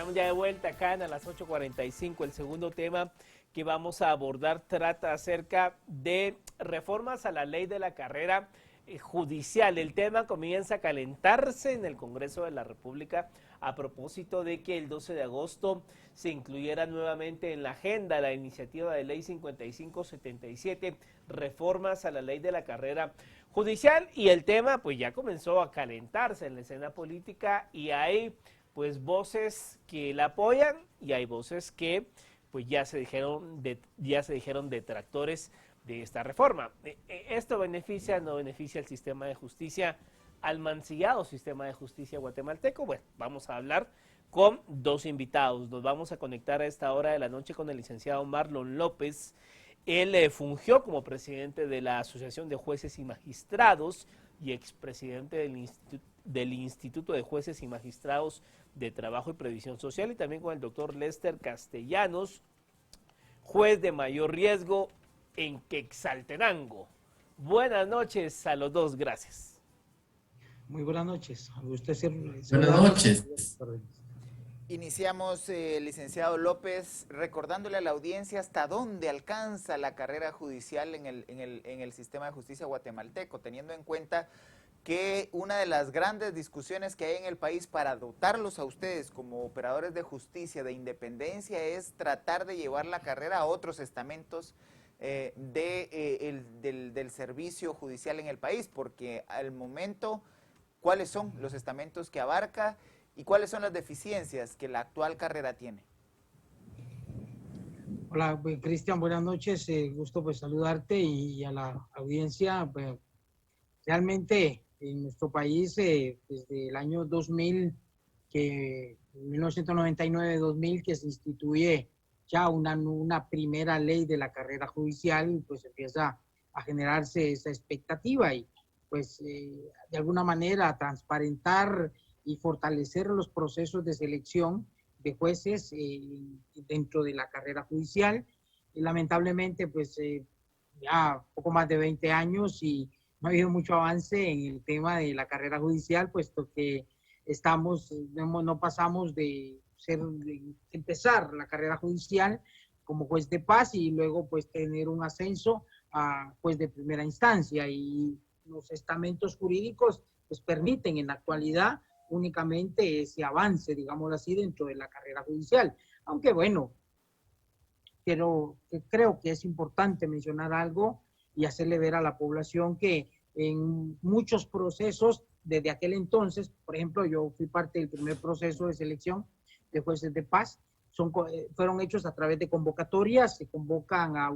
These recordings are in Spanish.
Estamos ya de vuelta acá a las 8:45. El segundo tema que vamos a abordar trata acerca de reformas a la ley de la carrera judicial. El tema comienza a calentarse en el Congreso de la República a propósito de que el 12 de agosto se incluyera nuevamente en la agenda la iniciativa de ley 5577, reformas a la ley de la carrera judicial, y el tema pues ya comenzó a calentarse en la escena política y hay pues voces que la apoyan y hay voces que pues ya se dijeron detractores de esta reforma. ¿Esto beneficia o no beneficia al sistema de justicia, al mancillado sistema de justicia guatemalteco? Bueno, vamos a hablar con dos invitados. Nos vamos a conectar a esta hora de la noche con el licenciado Marlon López. Él fungió como presidente de la Asociación de Jueces y Magistrados y expresidente del Instituto de Jueces y Magistrados de Trabajo y Previsión Social, y también con el doctor Lester Castellanos, juez de mayor riesgo en Quetzaltenango. Buenas noches a los dos, gracias. Muy buenas noches. A usted buenas noches. Iniciamos, licenciado López, recordándole a la audiencia hasta dónde alcanza la carrera judicial en el sistema de justicia guatemalteco, teniendo en cuenta que una de las grandes discusiones que hay en el país para dotarlos a ustedes como operadores de justicia, de independencia, es tratar de llevar la carrera a otros estamentos del servicio judicial en el país, porque al momento, ¿cuáles son los estamentos que abarca y cuáles son las deficiencias que la actual carrera tiene? Hola, Cristian, buenas noches. Gusto pues saludarte y a la audiencia. Pues, realmente en nuestro país, desde el año 2000, 1999-2000, que se instituye ya una primera ley de la carrera judicial, pues empieza a generarse esa expectativa y pues de alguna manera transparentar y fortalecer los procesos de selección de jueces dentro de la carrera judicial. Y lamentablemente, pues ya poco más de 20 años y no ha habido mucho avance en el tema de la carrera judicial, puesto que no pasamos de empezar la carrera judicial como juez de paz y luego pues tener un ascenso a juez de primera instancia, y los estamentos jurídicos pues permiten en la actualidad únicamente ese avance, digámoslo así, dentro de la carrera judicial. Aunque bueno, pero creo que es importante mencionar algo y hacerle ver a la población que en muchos procesos desde aquel entonces, por ejemplo, yo fui parte del primer proceso de selección de jueces de paz, fueron hechos a través de convocatorias, se convocan a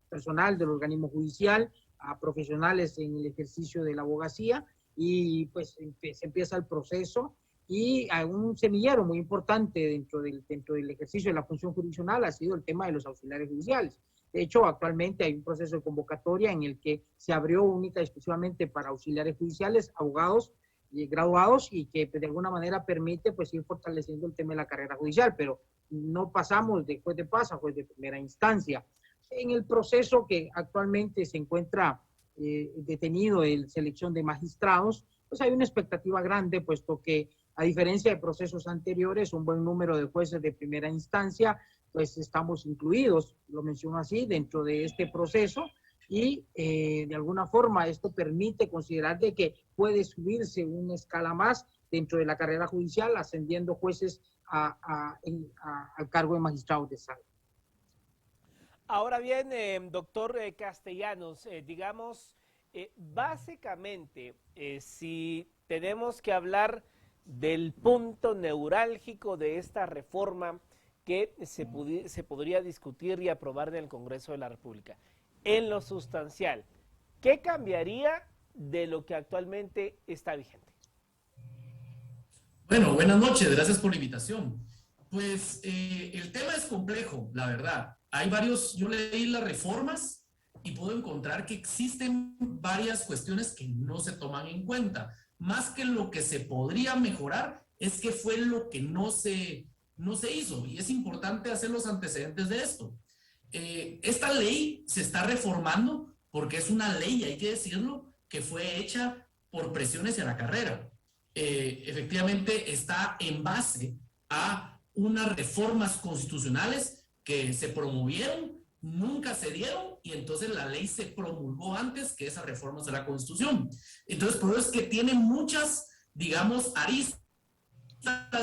personal del organismo judicial, a profesionales en el ejercicio de la abogacía, y pues se empieza el proceso, y hay un semillero muy importante dentro del ejercicio de la función jurisdiccional ha sido el tema de los auxiliares judiciales. De hecho, actualmente hay un proceso de convocatoria en el que se abrió única y exclusivamente para auxiliares judiciales, abogados y graduados, y que de alguna manera permite pues ir fortaleciendo el tema de la carrera judicial, pero no pasamos de juez de paz a juez de primera instancia. En el proceso que actualmente se encuentra detenido en selección de magistrados, pues hay una expectativa grande, puesto que a diferencia de procesos anteriores, un buen número de jueces de primera instancia, pues estamos incluidos, lo menciono así, dentro de este proceso, y de alguna forma esto permite considerar de que puede subirse una escala más dentro de la carrera judicial, ascendiendo jueces al cargo de magistrados de sala. Ahora bien, doctor Castellanos, digamos, básicamente, si tenemos que hablar del punto neurálgico de esta reforma que se podría discutir y aprobar en el Congreso de la República, en lo sustancial, ¿qué cambiaría de lo que actualmente está vigente? Bueno, buenas noches, gracias por la invitación. Pues el tema es complejo, la verdad. Hay varios, yo leí las reformas y puedo encontrar que existen varias cuestiones que no se toman en cuenta. Más que lo que se podría mejorar, es que fue lo que no se hizo. Y es importante hacer los antecedentes de esto. Esta ley se está reformando porque es una ley, hay que decirlo, que fue hecha por presiones en la carrera. Efectivamente está en base a unas reformas constitucionales que se promovieron, nunca se dieron, y entonces la ley se promulgó antes que esas reformas de la Constitución. Entonces, por eso es que tiene muchas, digamos, aristas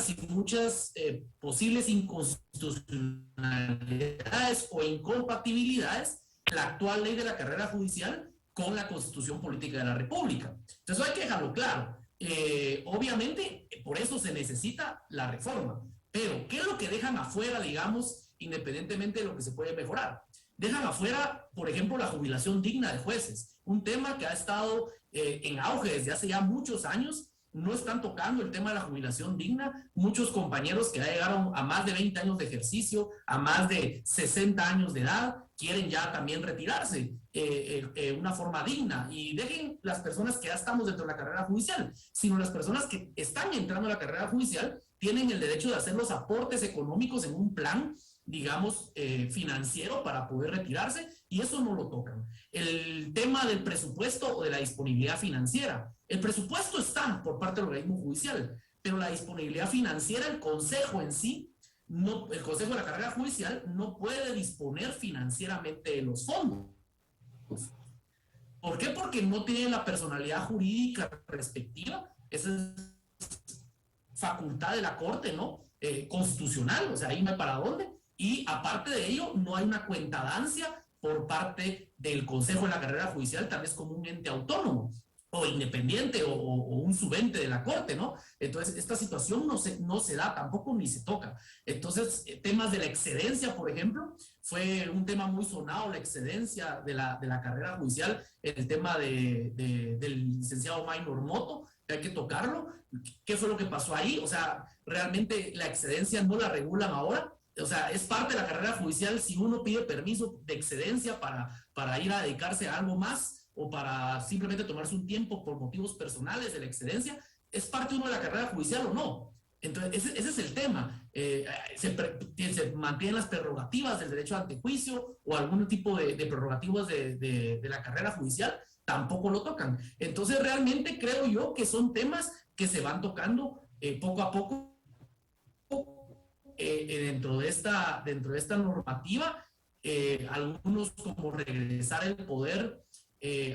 y muchas posibles inconstitucionalidades o incompatibilidades la actual ley de la carrera judicial con la Constitución Política de la República. Entonces hay que dejarlo claro. Obviamente, por eso se necesita la reforma. Pero, ¿qué es lo que dejan afuera, digamos, independientemente de lo que se puede mejorar? Dejan afuera, por ejemplo, la jubilación digna de jueces, un tema que ha estado en auge desde hace ya muchos años. No están tocando el tema de la jubilación digna. Muchos compañeros que ya llegaron a más de 20 años de ejercicio, a más de 60 años de edad, quieren ya también retirarse una forma digna. Y dejen las personas que ya estamos dentro de la carrera judicial, sino las personas que están entrando a la carrera judicial tienen el derecho de hacer los aportes económicos en un plan, digamos, financiero para poder retirarse, y eso no lo tocan. El tema del presupuesto o de la disponibilidad financiera. El presupuesto está por parte del organismo judicial, pero la disponibilidad financiera, el consejo en sí, no, el consejo de la carrera judicial no puede disponer financieramente de los fondos. ¿Por qué? Porque no tiene la personalidad jurídica respectiva. Esa es facultad de la Corte, ¿no? Constitucional, o sea, ahí no hay para dónde. Y aparte de ello, no hay una cuentadancia por parte del Consejo de la Carrera Judicial, tal vez como un ente autónomo o independiente o un subente de la Corte, ¿no? Entonces, esta situación no se da tampoco ni se toca. Entonces, temas de la excedencia, por ejemplo, fue un tema muy sonado, la excedencia de la carrera judicial, el tema del licenciado Maynor Moto, que hay que tocarlo. ¿Qué fue lo que pasó ahí? O sea, realmente la excedencia no la regulan ahora. O sea, es parte de la carrera judicial si uno pide permiso de excedencia para ir a dedicarse a algo más o para simplemente tomarse un tiempo por motivos personales de la excedencia, ¿es parte uno de la carrera judicial o no? Entonces, ese es el tema. Se mantienen las prerrogativas del derecho ante juicio o algún tipo de prerrogativas de la carrera judicial, tampoco lo tocan. Entonces, realmente creo yo que son temas que se van tocando poco a poco dentro de esta normativa, algunos como regresar el poder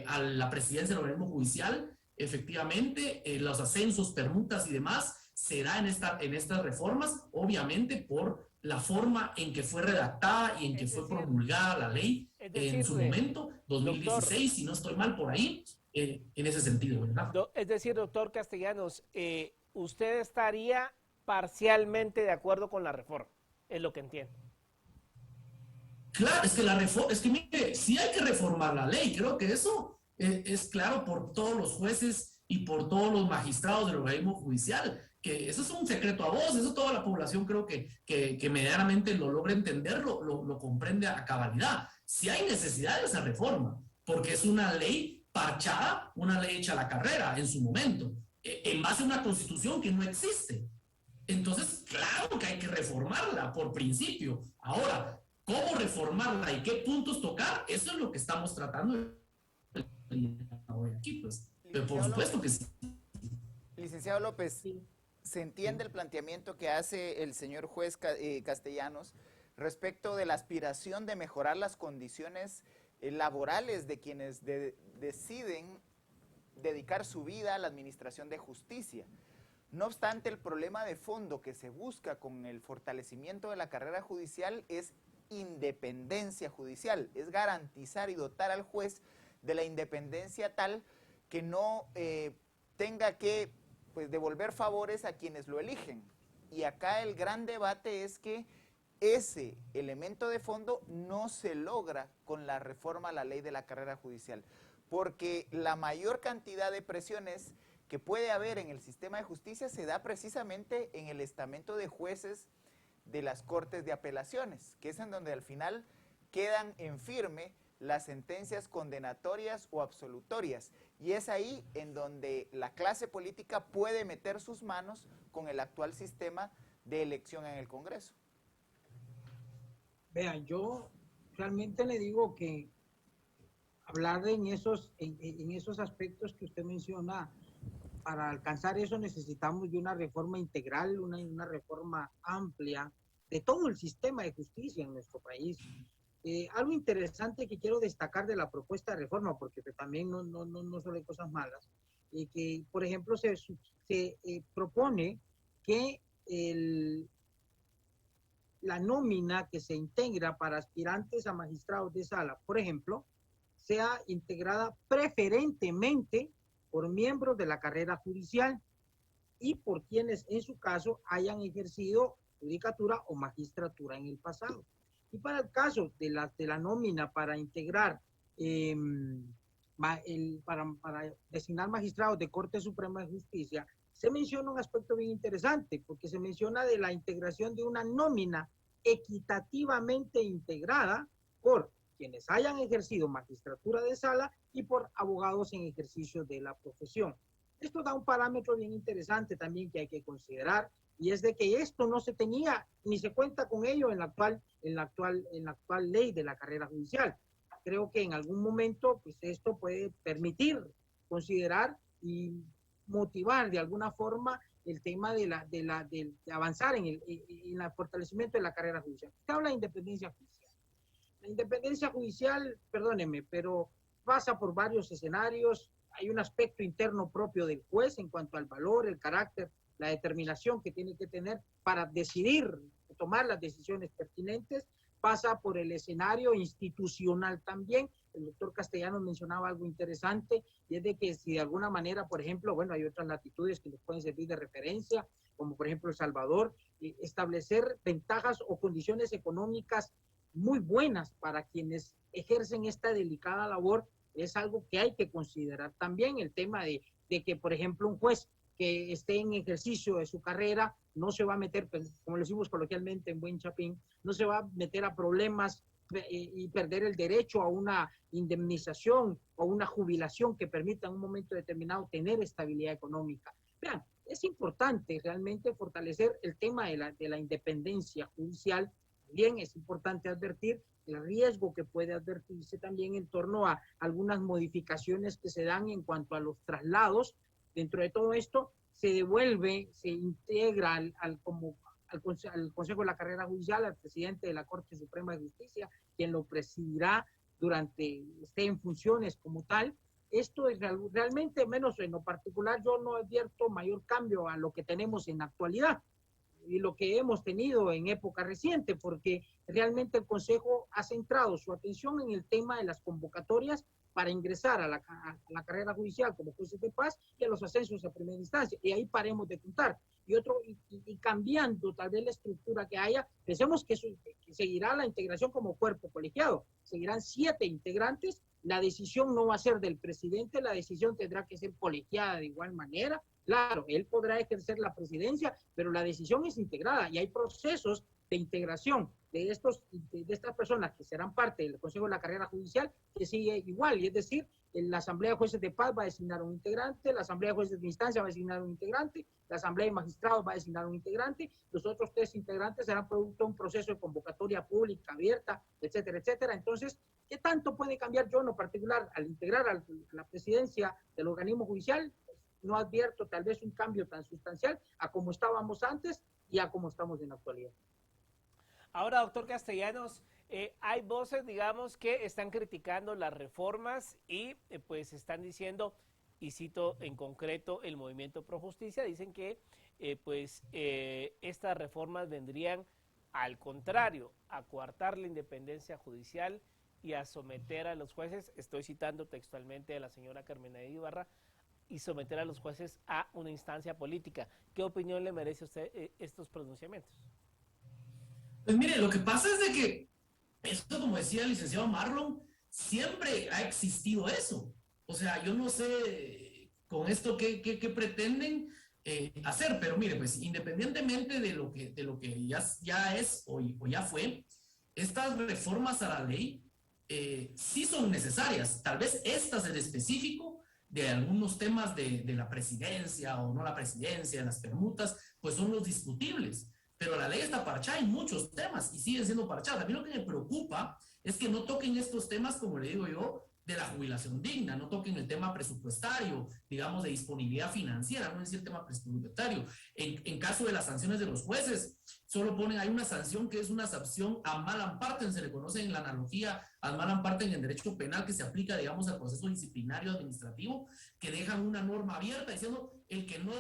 a la presidencia del organismo judicial, efectivamente, los ascensos, permutas y demás, se da en estas reformas, obviamente por la forma en que fue redactada y en que fue promulgada la ley en su momento, 2016, doctor, si no estoy mal por ahí, en ese sentido, ¿verdad? Es decir, doctor Castellanos, usted estaría parcialmente de acuerdo con la reforma, es lo que entiendo. Claro, es que la reforma, es que mire, sí hay que reformar la ley, creo que eso es claro por todos los jueces y por todos los magistrados del organismo judicial, que eso es un secreto a voz, eso toda la población creo que medianamente lo logra entender, lo comprende a cabalidad. Sí hay necesidad de esa reforma, porque es una ley parchada, una ley hecha a la carrera en su momento, en base a una constitución que no existe. Entonces, claro que hay que reformarla por principio. Ahora, ¿cómo reformarla y qué puntos tocar? Eso es lo que estamos tratando hoy aquí, pues. Pero por supuesto que sí. Licenciado López, ¿se entiende el planteamiento que hace el señor juez Castellanos respecto de la aspiración de mejorar las condiciones laborales de quienes deciden dedicar su vida a la administración de justicia? No obstante, el problema de fondo que se busca con el fortalecimiento de la carrera judicial es independencia judicial, es garantizar y dotar al juez de la independencia tal que no tenga que devolver favores a quienes lo eligen. Y acá el gran debate es que ese elemento de fondo no se logra con la reforma a la ley de la carrera judicial, porque la mayor cantidad de presiones que puede haber en el sistema de justicia se da precisamente en el estamento de jueces de las Cortes de Apelaciones, que es en donde al final quedan en firme las sentencias condenatorias o absolutorias. Y es ahí en donde la clase política puede meter sus manos con el actual sistema de elección en el Congreso. Vean, yo realmente le digo que hablar en esos aspectos que usted menciona para alcanzar eso necesitamos de una reforma integral, una reforma amplia de todo el sistema de justicia en nuestro país. Algo interesante que quiero destacar de la propuesta de reforma, porque también no solo hay cosas malas, que por ejemplo se propone que la nómina que se integra para aspirantes a magistrados de sala, por ejemplo, sea integrada preferentemente por miembros de la carrera judicial y por quienes en su caso hayan ejercido judicatura o magistratura en el pasado. Y para el caso de la nómina para integrar, para designar magistrados de Corte Suprema de Justicia, se menciona un aspecto bien interesante, porque se menciona de la integración de una nómina equitativamente integrada por quienes hayan ejercido magistratura de sala y por abogados en ejercicio de la profesión. Esto da un parámetro bien interesante también que hay que considerar, y es de que esto no se tenía ni se cuenta con ello en la actual ley de la carrera judicial. Creo que en algún momento pues esto puede permitir considerar y motivar de alguna forma el tema de avanzar en el fortalecimiento de la carrera judicial. Usted habla de independencia judicial. La independencia judicial, perdóneme, pero pasa por varios escenarios. Hay un aspecto interno propio del juez en cuanto al valor, el carácter, la determinación que tiene que tener para decidir, tomar las decisiones pertinentes. Pasa por el escenario institucional también. El doctor Castellanos mencionaba algo interesante, y es de que si de alguna manera, por ejemplo, bueno, hay otras latitudes que nos pueden servir de referencia, como por ejemplo El Salvador, establecer ventajas o condiciones económicas muy buenas para quienes ejercen esta delicada labor, es algo que hay que considerar también. El tema de que, por ejemplo, un juez que esté en ejercicio de su carrera no se va a meter, como lo decimos coloquialmente en buen chapín, no se va a meter a problemas y perder el derecho a una indemnización o una jubilación que permita en un momento determinado tener estabilidad económica. Vean, es importante realmente fortalecer el tema de la independencia judicial. Bien, es importante advertir el riesgo que puede advertirse también en torno a algunas modificaciones que se dan en cuanto a los traslados. Dentro de todo esto, se devuelve, se integra al Consejo de la Carrera Judicial, al presidente de la Corte Suprema de Justicia, quien lo presidirá esté en funciones como tal. Esto es realmente, menos en lo particular, yo no advierto mayor cambio a lo que tenemos en la actualidad y lo que hemos tenido en época reciente, porque realmente el Consejo ha centrado su atención en el tema de las convocatorias para ingresar a la carrera judicial como jueces de paz y a los ascensos a primera instancia, y ahí paremos de contar. Y cambiando tal vez la estructura que haya, pensemos que seguirá la integración como cuerpo colegiado, seguirán 7 integrantes, la decisión no va a ser del presidente, la decisión tendrá que ser colegiada de igual manera. Claro, él podrá ejercer la presidencia, pero la decisión es integrada y hay procesos de integración de estas personas que serán parte del Consejo de la Carrera Judicial que sigue igual, y es decir, la Asamblea de Jueces de Paz va a designar un integrante, la Asamblea de Jueces de Instancia va a designar un integrante, la Asamblea de Magistrados va a designar un integrante, los otros 3 integrantes serán producto de un proceso de convocatoria pública, abierta, etcétera, etcétera. Entonces, ¿qué tanto puede cambiar yo en lo particular al integrar a la presidencia del organismo judicial? No advierto tal vez un cambio tan sustancial a como estábamos antes y a como estamos en la actualidad. Ahora, doctor Castellanos, hay voces, digamos, que están criticando las reformas y pues están diciendo, y cito en concreto el Movimiento Pro Justicia, dicen que estas reformas vendrían al contrario, a coartar la independencia judicial y a someter a los jueces, estoy citando textualmente a la señora Carmena Ibarra, y someter a los jueces a una instancia política. ¿Qué opinión le merece a usted estos pronunciamientos? Pues mire, lo que pasa es de que esto, como decía el licenciado Marlon, siempre ha existido eso. O sea, yo no sé con esto qué pretenden hacer, pero mire, pues independientemente de lo que ya es o ya fue, estas reformas a la ley sí son necesarias. Tal vez estas en específico, de algunos temas de la presidencia o no la presidencia, de las permutas, pues son los discutibles. Pero la ley está parchada en muchos temas y siguen siendo parchadas. A mí lo que me preocupa es que no toquen estos temas, como le digo yo, de la jubilación digna, no toquen el tema presupuestario, digamos, de disponibilidad financiera, no es el tema presupuestario. En caso de las sanciones de los jueces, solo ponen, hay una sanción que es una sanción a malam partem, se le conoce en la analogía al malam partem en derecho penal, que se aplica, digamos, al proceso disciplinario administrativo, que dejan una norma abierta diciendo el que no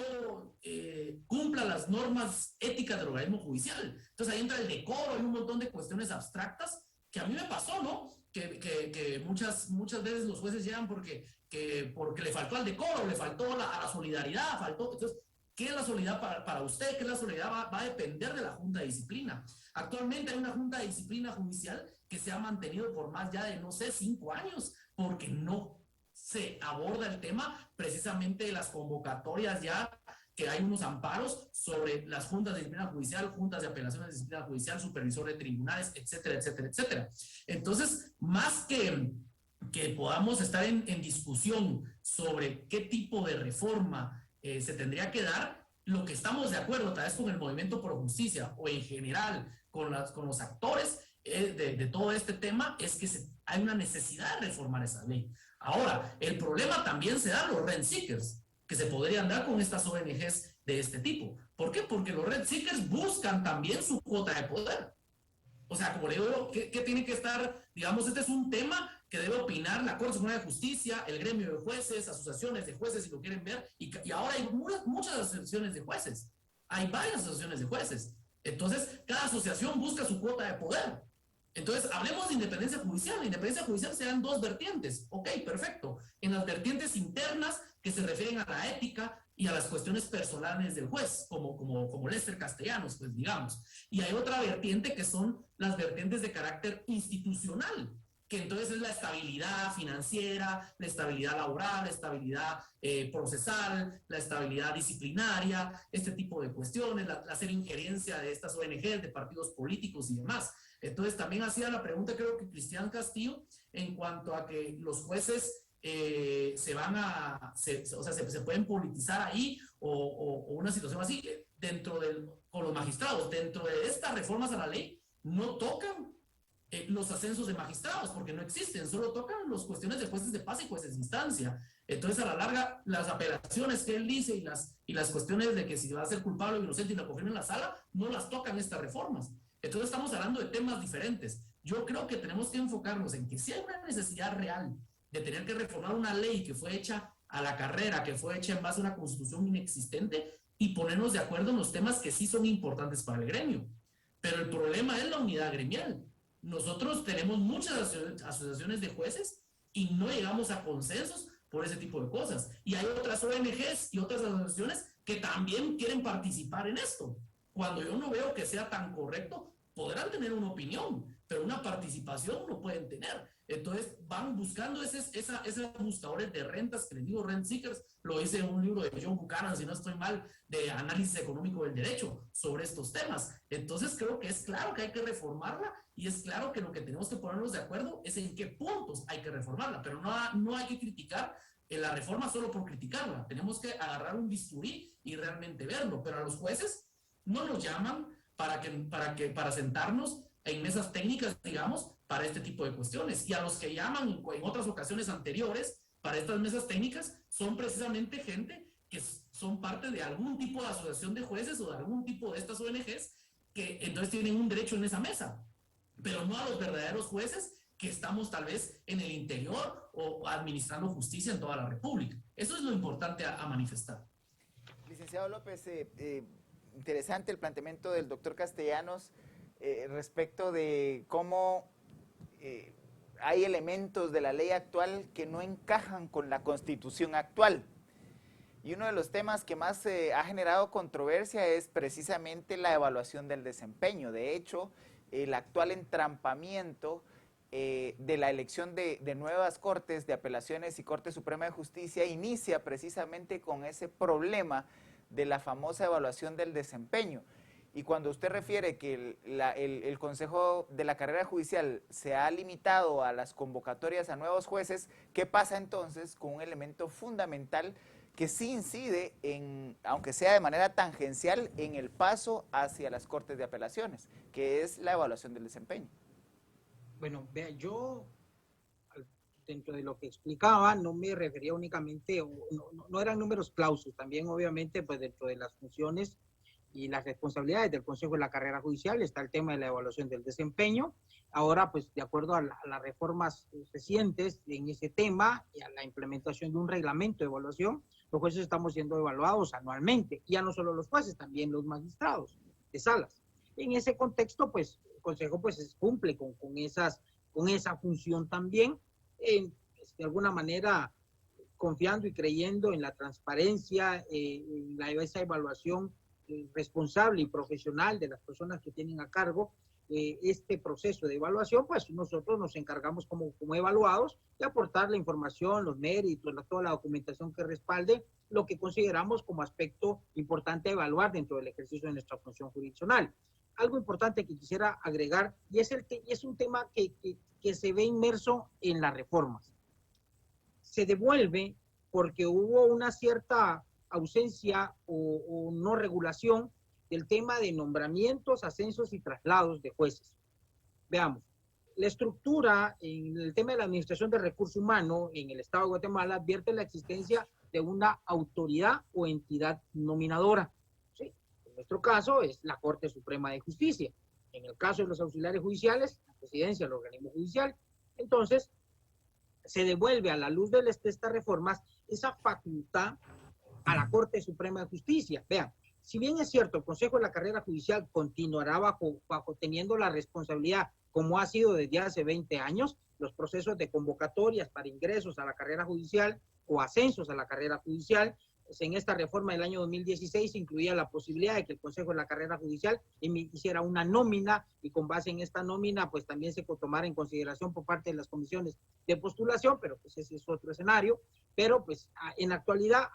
cumpla las normas éticas del organismo judicial. Entonces ahí entra el decoro, hay un montón de cuestiones abstractas que a mí me pasó, ¿no? Que muchas veces los jueces llegan porque le faltó al decoro, le faltó a la solidaridad, faltó. Entonces, ¿qué es la solidaridad para usted? ¿Qué es la solidaridad? Va a depender de la Junta de Disciplina. Actualmente hay una Junta de Disciplina Judicial que se ha mantenido por más ya de, no sé, 5 años, porque no se aborda el tema precisamente de las convocatorias ya, que hay unos amparos sobre las juntas de disciplina judicial, juntas de apelaciones de disciplina judicial, supervisor de tribunales, etcétera, etcétera, etcétera. Entonces, más que podamos estar en discusión sobre qué tipo de reforma se tendría que dar, lo que estamos de acuerdo, tal vez con el Movimiento Pro Justicia o en general con los actores de todo este tema, es que hay una necesidad de reformar esa ley. Ahora, el problema también se da en los rent seekers, que se podrían dar con estas ONGs de este tipo. ¿Por qué? Porque los rent seekers buscan también su cuota de poder. O sea, como le digo, ¿qué tiene que estar? Digamos, este es un tema que debe opinar la Corte Suprema de Justicia, el gremio de jueces, asociaciones de jueces, si lo quieren ver, y ahora hay muchas asociaciones de jueces. Hay varias asociaciones de jueces. Entonces, cada asociación busca su cuota de poder. Entonces, hablemos de independencia judicial. La independencia judicial se da en 2 vertientes. Ok, perfecto. En las vertientes internas, que se refieren a la ética y a las cuestiones personales del juez, como Lester Castellanos, pues digamos. Y hay otra vertiente que son las vertientes de carácter institucional, que entonces es la estabilidad financiera, la estabilidad laboral, la estabilidad procesal, la estabilidad disciplinaria, este tipo de cuestiones, la hacer injerencia de estas ONGs, de partidos políticos y demás. Entonces también hacía la pregunta, creo que Cristian Castillo, en cuanto a que los jueces se pueden politizar ahí o una situación así, con los magistrados, dentro de estas reformas a la ley, no tocan los ascensos de magistrados, porque no existen, solo tocan las cuestiones de jueces de paz y jueces de instancia. Entonces, a la larga, las apelaciones que él dice y las cuestiones de que si va a ser culpable o inocente y lo confirma en la sala, no las tocan estas reformas. Entonces, estamos hablando de temas diferentes. Yo creo que tenemos que enfocarnos en que si hay una necesidad real de tener que reformar una ley que fue hecha a la carrera, que fue hecha en base a una constitución inexistente, y ponernos de acuerdo en los temas que sí son importantes para el gremio. Pero el problema es la unidad gremial. Nosotros tenemos muchas asociaciones de jueces y no llegamos a consensos por ese tipo de cosas. Y hay otras ONGs y otras asociaciones que también quieren participar en esto. Cuando yo no veo que sea tan correcto, podrán tener una opinión, pero una participación no pueden tener. Entonces van buscando esos buscadores de rentas, que les digo rent seekers, lo hice en un libro de John Buchanan, si no estoy mal, de análisis económico del derecho sobre estos temas. Entonces creo que es claro que hay que reformarla y es claro que lo que tenemos que ponernos de acuerdo es en qué puntos hay que reformarla, pero no hay que criticar la reforma solo por criticarla. Tenemos que agarrar un bisturí y realmente verlo, pero a los jueces no nos llaman para sentarnos en mesas técnicas, digamos, para este tipo de cuestiones. Y a los que llaman en otras ocasiones anteriores para estas mesas técnicas son precisamente gente que son parte de algún tipo de asociación de jueces o de algún tipo de estas ONGs que entonces tienen un derecho en esa mesa, pero no a los verdaderos jueces que estamos tal vez en el interior o administrando justicia en toda la República. Eso es lo importante a manifestar. Licenciado López, interesante el planteamiento del doctor Castellanos respecto de cómo hay elementos de la ley actual que no encajan con la Constitución actual. Y uno de los temas que más ha generado controversia es precisamente la evaluación del desempeño. De hecho, el actual entrampamiento de la elección de nuevas cortes de apelaciones y Corte Suprema de Justicia inicia precisamente con ese problema de la famosa evaluación del desempeño. Y cuando usted refiere que el Consejo de la Carrera Judicial se ha limitado a las convocatorias a nuevos jueces, ¿qué pasa entonces con un elemento fundamental que sí incide, aunque sea de manera tangencial, en el paso hacia las Cortes de Apelaciones, que es la evaluación del desempeño? Bueno, vea, yo dentro de lo que explicaba, no me refería únicamente, no eran números clausus, también obviamente pues dentro de las funciones y las responsabilidades del Consejo de la Carrera Judicial está el tema de la evaluación del desempeño. Ahora, pues de acuerdo a las reformas recientes en ese tema y a la implementación de un reglamento de evaluación, los jueces estamos siendo evaluados anualmente, y ya no solo los jueces, también los magistrados de salas. En ese contexto, pues el Consejo pues cumple con esa función también, de alguna manera confiando y creyendo en la transparencia, en esa evaluación responsable y profesional de las personas que tienen a cargo este proceso de evaluación. Pues nosotros nos encargamos como evaluados de aportar la información, los méritos, toda la documentación que respalde lo que consideramos como aspecto importante a evaluar dentro del ejercicio de nuestra función jurisdiccional. Algo importante que quisiera agregar, y es un tema que se ve inmerso en las reformas. Se devuelve porque hubo una cierta ausencia o no regulación del tema de nombramientos, ascensos y traslados de jueces. Veamos, la estructura en el tema de la administración de recursos humanos en el Estado de Guatemala advierte la existencia de una autoridad o entidad nominadora. ¿Sí? En nuestro caso es la Corte Suprema de Justicia. En el caso de los auxiliares judiciales, la presidencia del organismo judicial. Entonces, se devuelve a la luz de estas reformas esa facultad a la Corte Suprema de Justicia. Vean, si bien es cierto, el Consejo de la Carrera Judicial continuará bajo teniendo la responsabilidad, como ha sido desde hace 20 años, los procesos de convocatorias para ingresos a la carrera judicial o ascensos a la carrera judicial. Pues en esta reforma del año 2016 incluía la posibilidad de que el Consejo de la Carrera Judicial hiciera una nómina, y con base en esta nómina pues también se tomara en consideración por parte de las comisiones de postulación, pero pues ese es otro escenario. Pero pues en la actualidad,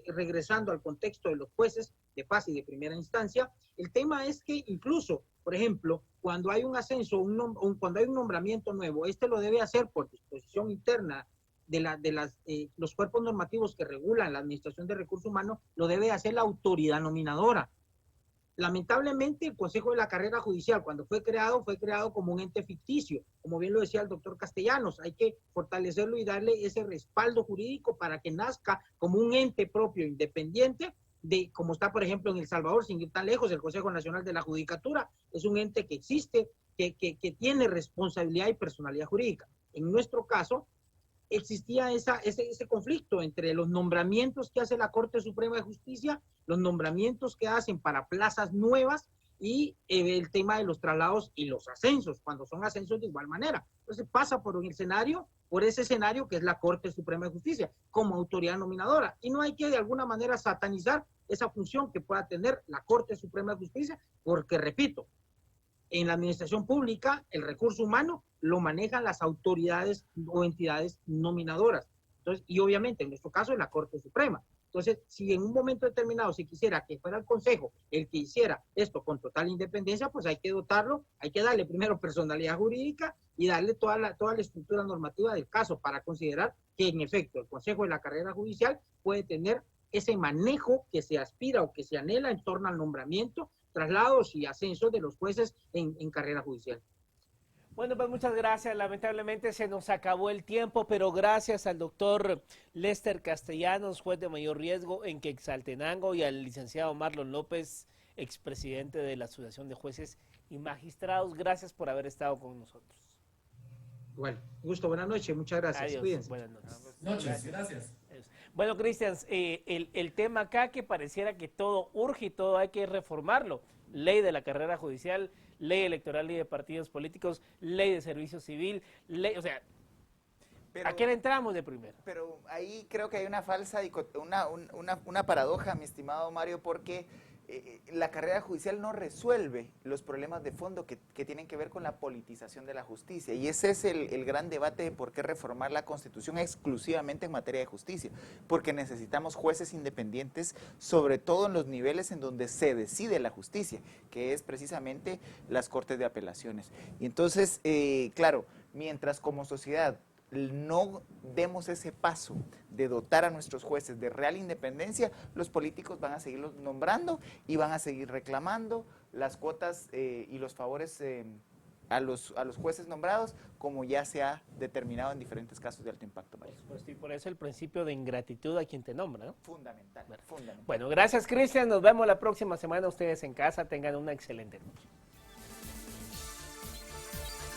regresando al contexto de los jueces de paz y de primera instancia, el tema es que incluso, por ejemplo, cuando hay un ascenso, cuando hay un nombramiento nuevo, lo debe hacer por disposición interna de los cuerpos normativos que regulan la administración de recursos humanos, lo debe hacer la autoridad nominadora. Lamentablemente, el Consejo de la Carrera Judicial, cuando fue creado como un ente ficticio. Como bien lo decía el doctor Castellanos, hay que fortalecerlo y darle ese respaldo jurídico para que nazca como un ente propio, independiente, como está, por ejemplo, en El Salvador, sin ir tan lejos, el Consejo Nacional de la Judicatura. Es un ente que existe, que tiene responsabilidad y personalidad jurídica. En nuestro caso, existía ese conflicto entre los nombramientos que hace la Corte Suprema de Justicia, los nombramientos que hacen para plazas nuevas y el tema de los traslados y los ascensos, cuando son ascensos de igual manera. Entonces pasa por ese escenario que es la Corte Suprema de Justicia como autoridad nominadora, y no hay que de alguna manera satanizar esa función que pueda tener la Corte Suprema de Justicia, porque repito, en la administración pública, el recurso humano lo manejan las autoridades o entidades nominadoras. Entonces, y obviamente, en nuestro caso, es la Corte Suprema. Entonces, si en un momento determinado se quisiera que fuera el Consejo el que hiciera esto con total independencia, pues hay que dotarlo, hay que darle primero personalidad jurídica y darle toda la estructura normativa del caso para considerar que, en efecto, el Consejo de la Carrera Judicial puede tener ese manejo que se aspira o que se anhela en torno al nombramiento, traslados y ascensos de los jueces en carrera judicial. Bueno, pues muchas gracias. Lamentablemente se nos acabó el tiempo, pero gracias al doctor Lester Castellanos, juez de mayor riesgo en Quetzaltenango, y al licenciado Marlon López, expresidente de la Asociación de Jueces y Magistrados. Gracias por haber estado con nosotros. Bueno, gusto, buenas noches, muchas gracias. Adiós, cuídense. buenas noches. Gracias. Bueno, Cristian, el tema acá que pareciera que todo urge y todo hay que reformarlo. Ley de la carrera judicial, ley electoral, ley de partidos políticos, ley de servicio civil, ley, o sea, ¿a qué le entramos de primero? Pero ahí creo que hay una falsa, una paradoja, mi estimado Mario, porque la carrera judicial no resuelve los problemas de fondo que tienen que ver con la politización de la justicia. Y ese es el gran debate de por qué reformar la Constitución exclusivamente en materia de justicia. Porque necesitamos jueces independientes, sobre todo en los niveles en donde se decide la justicia, que es precisamente las Cortes de Apelaciones. Y entonces, claro, mientras como sociedad no demos ese paso de dotar a nuestros jueces de real independencia, los políticos van a seguirlos nombrando y van a seguir reclamando las cuotas y los favores a los jueces nombrados, como ya se ha determinado en diferentes casos de alto impacto mayor. Pues y por eso el principio de ingratitud a quien te nombra, ¿no? Fundamental, fundamental. Bueno, gracias, Cristian. Nos vemos la próxima semana. Ustedes en casa tengan una excelente noche.